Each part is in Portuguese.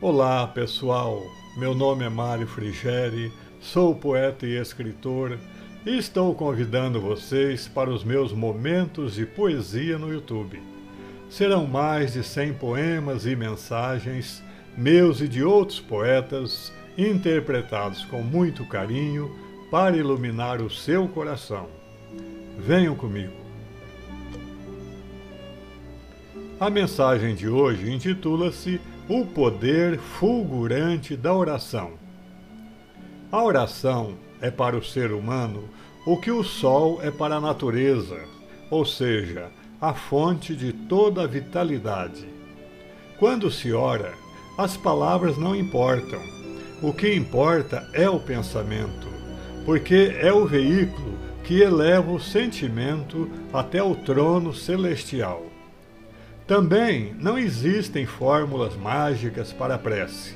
Olá, pessoal. Meu nome é Mário Frigeri, sou poeta e escritor e estou convidando vocês para os meus momentos de poesia no YouTube. Serão mais de 100 poemas e mensagens, meus e de outros poetas, interpretados com muito carinho para iluminar o seu coração. Venham comigo. A mensagem de hoje intitula-se O Poder Fulgurante da Oração. A oração é para o ser humano o que o sol é para a natureza, ou seja, a fonte de toda a vitalidade. Quando se ora, as palavras não importam. O que importa é o pensamento, porque é o veículo que eleva o sentimento até o trono celestial. Também não existem fórmulas mágicas para a prece.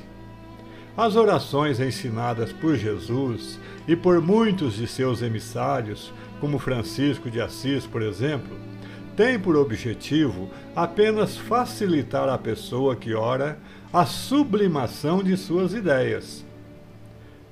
As orações ensinadas por Jesus e por muitos de seus emissários, como Francisco de Assis, por exemplo, têm por objetivo apenas facilitar à pessoa que ora a sublimação de suas ideias.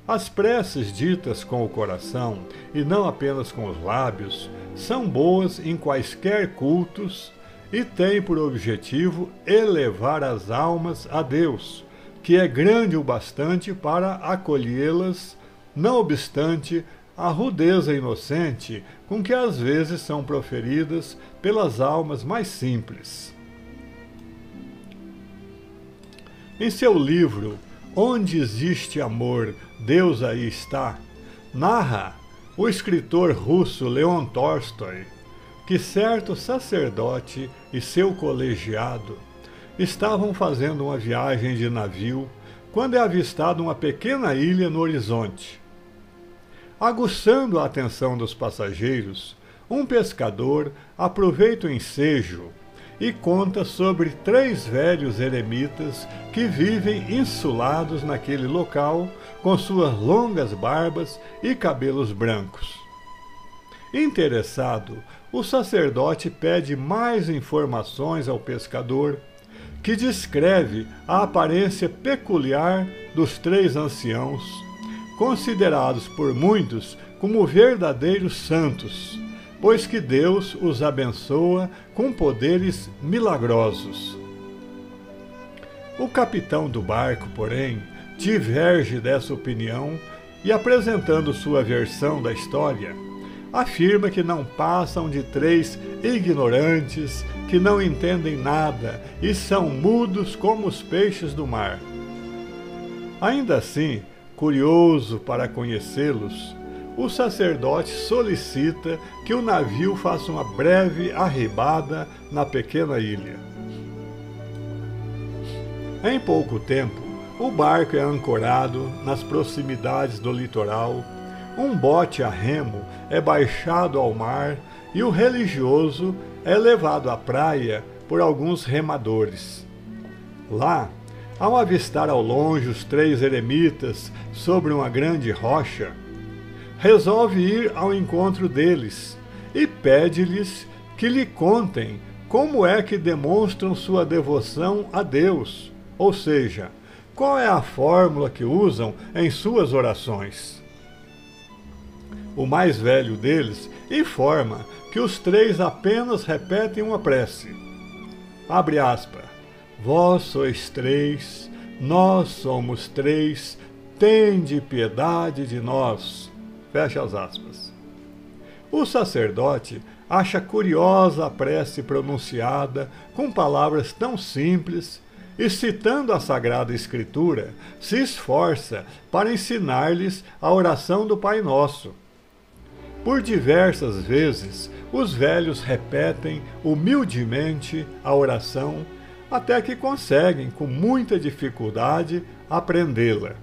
As preces ditas com o coração e não apenas com os lábios são boas em quaisquer cultos e têm por objetivo elevar as almas a Deus, que é grande o bastante para acolhê-las, não obstante a rudeza inocente com que às vezes são proferidas pelas almas mais simples. Em seu livro Onde Existe Amor, Deus Aí Está, narra o escritor russo Leon Tolstói que certo sacerdote e seu colegiado estavam fazendo uma viagem de navio quando é avistada uma pequena ilha no horizonte. Aguçando a atenção dos passageiros, um pescador aproveita o ensejo e conta sobre 3 velhos eremitas que vivem insulados naquele local com suas longas barbas e cabelos brancos. Interessado, o sacerdote pede mais informações ao pescador, que descreve a aparência peculiar dos 3 anciãos, considerados por muitos como verdadeiros santos, pois que Deus os abençoa com poderes milagrosos. O capitão do barco, porém, diverge dessa opinião e, apresentando sua versão da história, afirma que não passam de 3 ignorantes que não entendem nada e são mudos como os peixes do mar. Ainda assim, curioso para conhecê-los, o sacerdote solicita que o navio faça uma breve arribada na pequena ilha. Em pouco tempo, o barco é ancorado nas proximidades do litoral, um bote a remo é baixado ao mar e o religioso é levado à praia por alguns remadores. Lá, ao avistar ao longe os 3 eremitas sobre uma grande rocha, resolve ir ao encontro deles e pede-lhes que lhe contem como é que demonstram sua devoção a Deus, ou seja, qual é a fórmula que usam em suas orações. O mais velho deles informa que os 3 apenas repetem uma prece. Abre aspas. Vós sois 3, nós somos 3, tende piedade de nós. Fecha as aspas. O sacerdote acha curiosa a prece pronunciada com palavras tão simples e, citando a Sagrada Escritura, se esforça para ensinar-lhes a oração do Pai Nosso. Por diversas vezes, os velhos repetem humildemente a oração até que conseguem, com muita dificuldade, aprendê-la.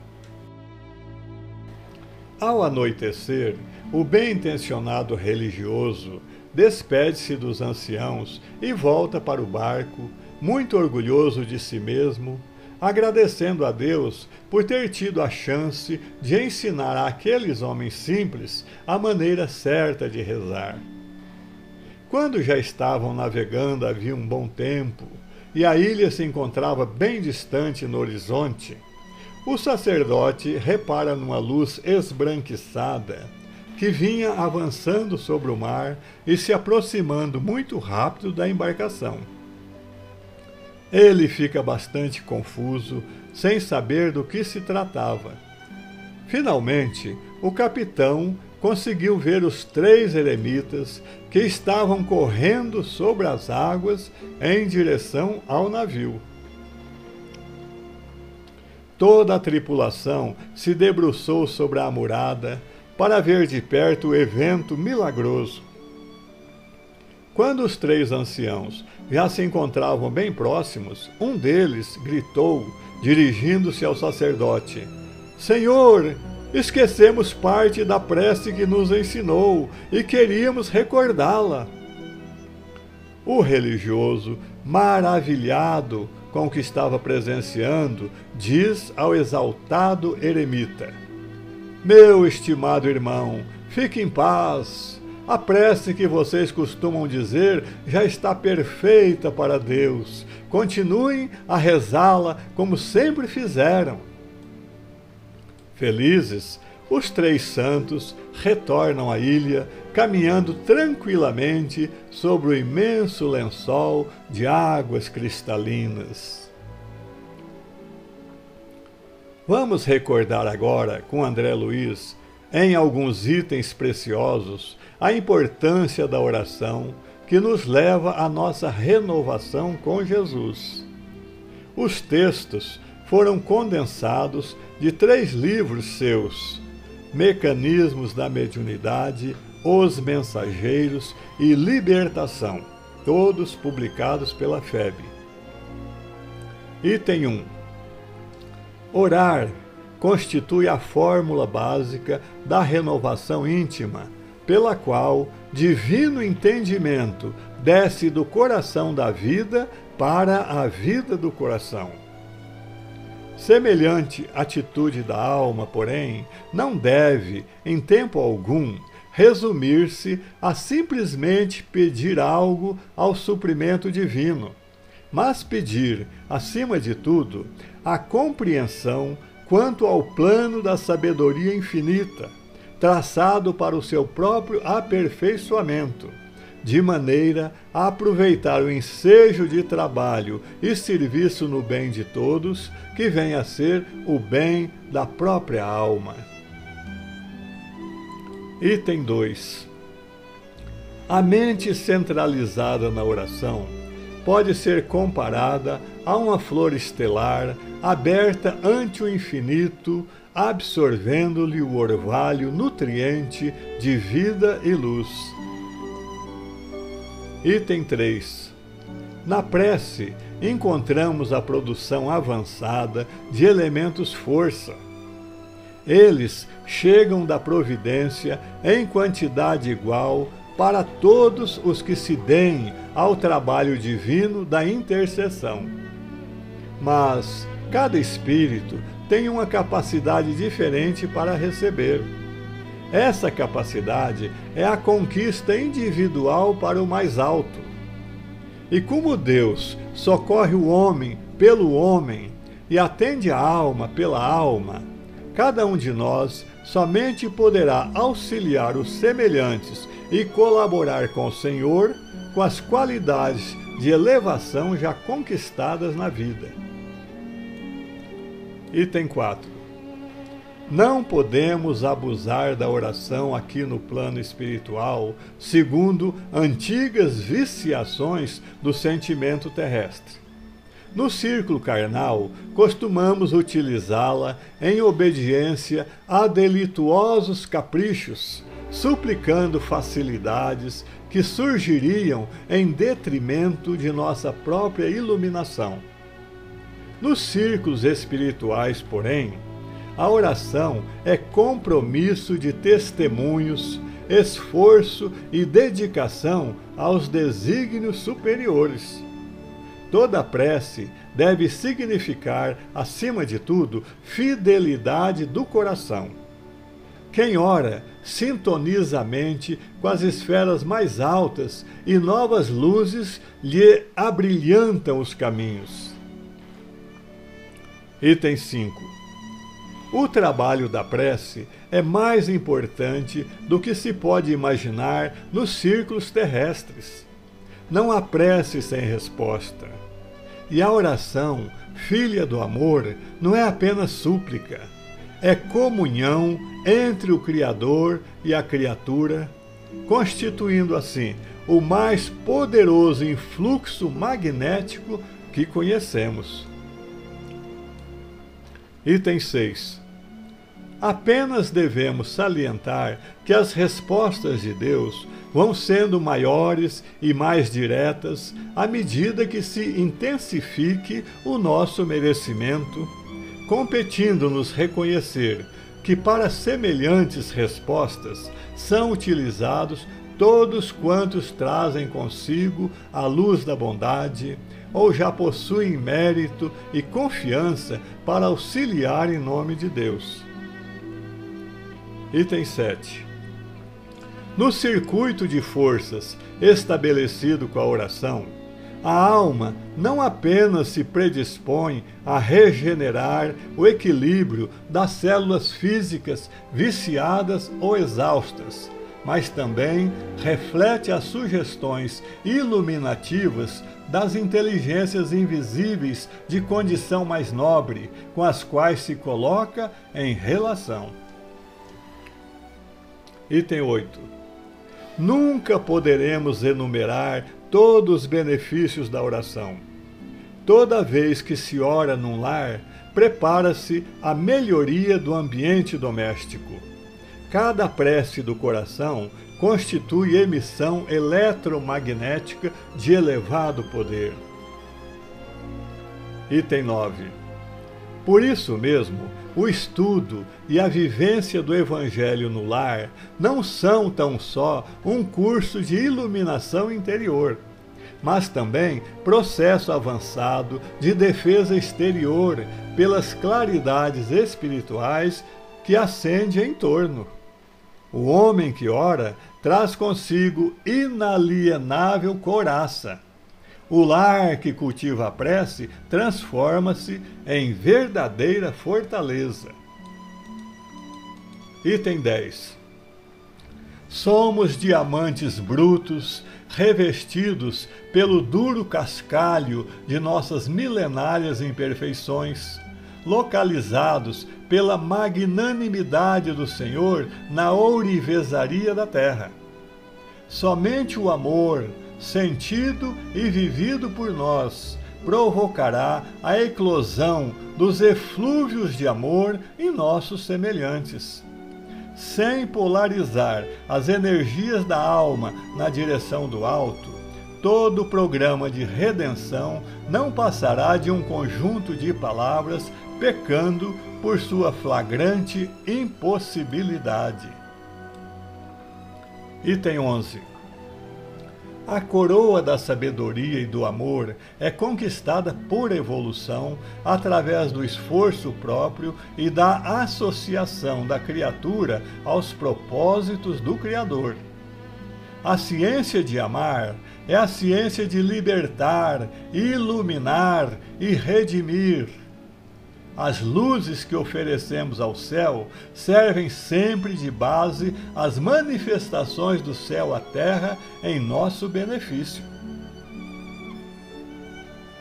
Ao anoitecer, o bem-intencionado religioso despede-se dos anciãos e volta para o barco, muito orgulhoso de si mesmo, agradecendo a Deus por ter tido a chance de ensinar àqueles homens simples a maneira certa de rezar. Quando já estavam navegando havia um bom tempo e a ilha se encontrava bem distante no horizonte, o sacerdote repara numa luz esbranquiçada que vinha avançando sobre o mar e se aproximando muito rápido da embarcação. Ele fica bastante confuso, sem saber do que se tratava. Finalmente, o capitão conseguiu ver os 3 eremitas que estavam correndo sobre as águas em direção ao navio. Toda a tripulação se debruçou sobre a amurada para ver de perto o evento milagroso. Quando os 3 anciãos já se encontravam bem próximos, um deles gritou, dirigindo-se ao sacerdote: Senhor, esquecemos parte da prece que nos ensinou e queríamos recordá-la. O religioso, maravilhado com o que estava presenciando, diz ao exaltado eremita: Meu estimado irmão, fique em paz. A prece que vocês costumam dizer já está perfeita para Deus. Continuem a rezá-la como sempre fizeram. Felizes, os 3 santos retornam à ilha, caminhando tranquilamente sobre o imenso lençol de águas cristalinas. Vamos recordar agora, com André Luiz, em alguns itens preciosos, a importância da oração que nos leva à nossa renovação com Jesus. Os textos foram condensados de 3 livros seus: Mecanismos da Mediunidade, Os Mensageiros e Libertação, todos publicados pela FEB. Item 1. Orar constitui a fórmula básica da renovação íntima, pela qual divino entendimento desce do coração da vida para a vida do coração. Semelhante atitude da alma, porém, não deve, em tempo algum, resumir-se a simplesmente pedir algo ao suprimento divino, mas pedir, acima de tudo, a compreensão quanto ao plano da sabedoria infinita, traçado para o seu próprio aperfeiçoamento, de maneira a aproveitar o ensejo de trabalho e serviço no bem de todos, que vem a ser o bem da própria alma. Item 2. A mente centralizada na oração pode ser comparada a uma flor estelar aberta ante o infinito, absorvendo-lhe o orvalho nutriente de vida e luz. Item 3. Na prece, encontramos a produção avançada de elementos força. Eles chegam da providência em quantidade igual para todos os que se deem ao trabalho divino da intercessão. Mas cada espírito tem uma capacidade diferente para receber. Essa capacidade é a conquista individual para o mais alto. E como Deus socorre o homem pelo homem e atende a alma pela alma, cada um de nós somente poderá auxiliar os semelhantes e colaborar com o Senhor com as qualidades de elevação já conquistadas na vida. Item 4. Não podemos abusar da oração aqui no plano espiritual, segundo antigas viciações do sentimento terrestre. No círculo carnal, costumamos utilizá-la em obediência a delituosos caprichos, suplicando facilidades que surgiriam em detrimento de nossa própria iluminação. Nos círculos espirituais, porém, a oração é compromisso de testemunhos, esforço e dedicação aos desígnios superiores. Toda prece deve significar, acima de tudo, fidelidade do coração. Quem ora sintoniza a mente com as esferas mais altas e novas luzes lhe abrilhantam os caminhos. Item 5. O trabalho da prece é mais importante do que se pode imaginar nos círculos terrestres. Não há prece sem resposta. E a oração, filha do amor, não é apenas súplica. É comunhão entre o Criador e a criatura, constituindo assim o mais poderoso influxo magnético que conhecemos. Item 6. Apenas devemos salientar que as respostas de Deus vão sendo maiores e mais diretas à medida que se intensifique o nosso merecimento, competindo-nos reconhecer que para semelhantes respostas são utilizados todos quantos trazem consigo a luz da bondade ou já possuem mérito e confiança para auxiliar em nome de Deus. Item 7. No circuito de forças estabelecido com a oração, a alma não apenas se predispõe a regenerar o equilíbrio das células físicas viciadas ou exaustas, mas também reflete as sugestões iluminativas das inteligências invisíveis de condição mais nobre, com as quais se coloca em relação. Item 8. Nunca poderemos enumerar todos os benefícios da oração. Toda vez que se ora num lar, prepara-se a melhoria do ambiente doméstico. Cada prece do coração constitui emissão eletromagnética de elevado poder. Item 9. Por isso mesmo, o estudo e a vivência do Evangelho no lar não são tão só um curso de iluminação interior, mas também processo avançado de defesa exterior pelas claridades espirituais que acende em torno. O homem que ora traz consigo inalienável couraça. O lar que cultiva a prece transforma-se em verdadeira fortaleza. Item 10. Somos diamantes brutos, revestidos pelo duro cascalho de nossas milenárias imperfeições, localizados pela magnanimidade do Senhor na ourivesaria da terra. Somente o amor, sentido e vivido por nós, provocará a eclosão dos eflúvios de amor em nossos semelhantes. Sem polarizar as energias da alma na direção do alto, todo o programa de redenção não passará de um conjunto de palavras pecando por sua flagrante impossibilidade. Item 11. A coroa da sabedoria e do amor é conquistada por evolução através do esforço próprio e da associação da criatura aos propósitos do Criador. A ciência de amar é a ciência de libertar, iluminar e redimir. As luzes que oferecemos ao céu servem sempre de base às manifestações do céu à terra em nosso benefício.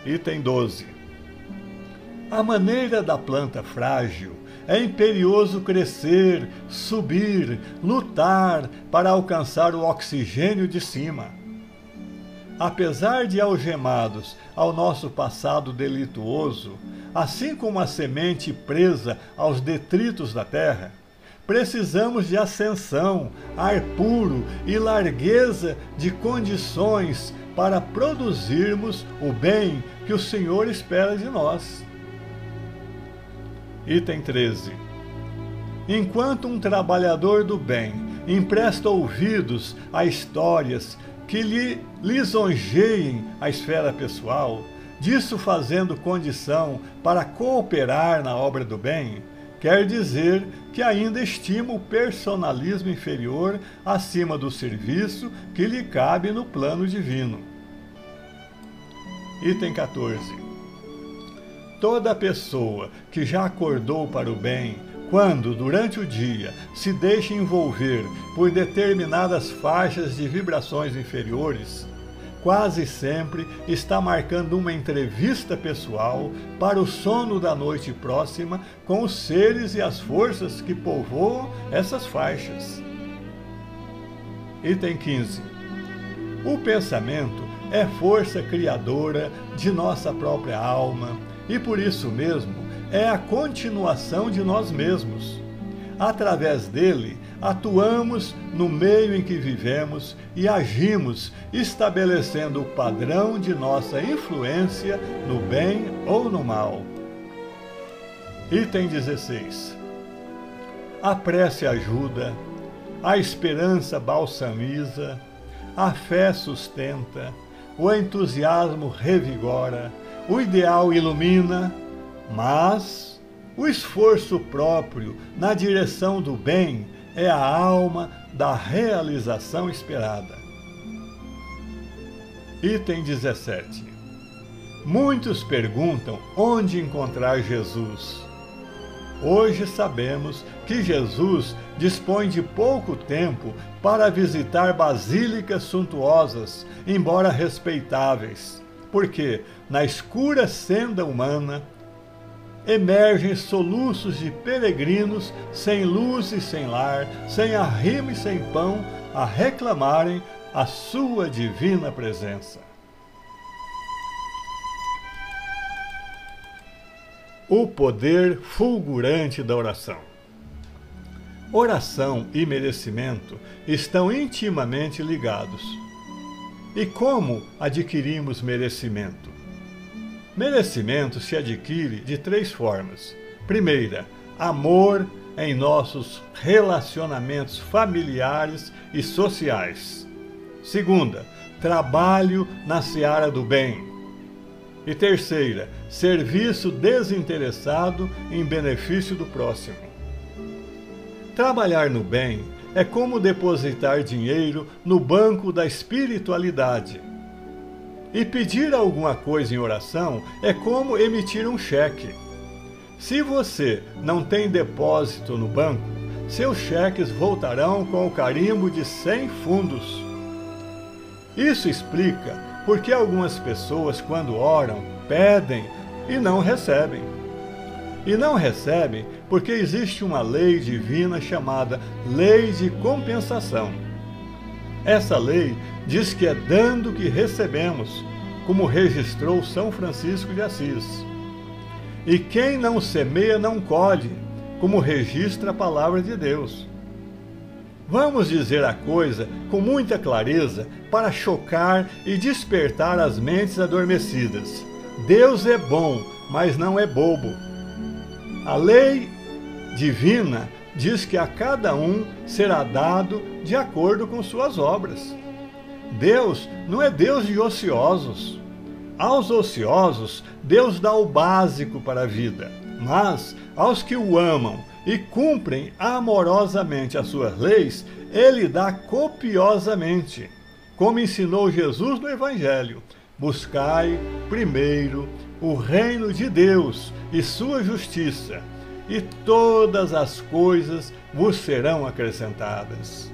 Item 12. A maneira da planta frágil é imperioso crescer, subir, lutar para alcançar o oxigênio de cima. Apesar de algemados ao nosso passado delituoso, assim como a semente presa aos detritos da terra, precisamos de ascensão, ar puro e largueza de condições para produzirmos o bem que o Senhor espera de nós. Item 13. Enquanto um trabalhador do bem empresta ouvidos a histórias que lhe lisonjeiem a esfera pessoal, disso fazendo condição para cooperar na obra do bem, quer dizer que ainda estima o personalismo inferior acima do serviço que lhe cabe no plano divino. Item 14. Toda pessoa que já acordou para o bem, quando, durante o dia, se deixa envolver por determinadas faixas de vibrações inferiores, quase sempre está marcando uma entrevista pessoal para o sono da noite próxima com os seres e as forças que povoam essas faixas. Item 15. O pensamento é força criadora de nossa própria alma e, por isso mesmo, é a continuação de nós mesmos. Através dele, atuamos no meio em que vivemos e agimos, estabelecendo o padrão de nossa influência no bem ou no mal. Item 16. A prece ajuda, a esperança balsamiza, a fé sustenta, o entusiasmo revigora, o ideal ilumina, mas o esforço próprio na direção do bem é a alma da realização esperada. Item 17. Muitos perguntam onde encontrar Jesus. Hoje sabemos que Jesus dispõe de pouco tempo para visitar basílicas suntuosas, embora respeitáveis, porque, na escura senda humana, emergem soluços de peregrinos sem luz e sem lar, sem arrimo e sem pão, a reclamarem a sua divina presença. O poder fulgurante da oração. Oração e merecimento estão intimamente ligados. E como adquirimos merecimento? Merecimento se adquire de 3 formas. Primeira, amor em nossos relacionamentos familiares e sociais. Segunda, trabalho na seara do bem. E terceira, serviço desinteressado em benefício do próximo. Trabalhar no bem é como depositar dinheiro no banco da espiritualidade. E pedir alguma coisa em oração é como emitir um cheque. Se você não tem depósito no banco, seus cheques voltarão com o carimbo de 100 fundos. Isso explica porque algumas pessoas, quando oram, pedem e não recebem. E não recebem porque existe uma lei divina chamada lei de compensação. Essa lei diz que é dando que recebemos, como registrou São Francisco de Assis. E quem não semeia não colhe, como registra a palavra de Deus. Vamos dizer a coisa com muita clareza para chocar e despertar as mentes adormecidas. Deus é bom, mas não é bobo. A lei divina diz que a cada um será dado de acordo com suas obras. Deus não é Deus de ociosos. Aos ociosos, Deus dá o básico para a vida, mas aos que o amam e cumprem amorosamente as suas leis, ele dá copiosamente. Como ensinou Jesus no Evangelho: buscai primeiro o reino de Deus e sua justiça, e todas as coisas vos serão acrescentadas.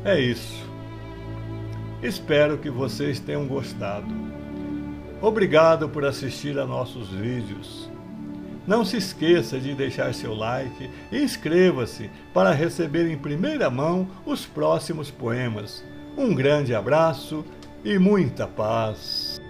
É isso. Espero que vocês tenham gostado. Obrigado por assistir a nossos vídeos. Não se esqueça de deixar seu like e inscreva-se para receber em primeira mão os próximos poemas. Um grande abraço e muita paz.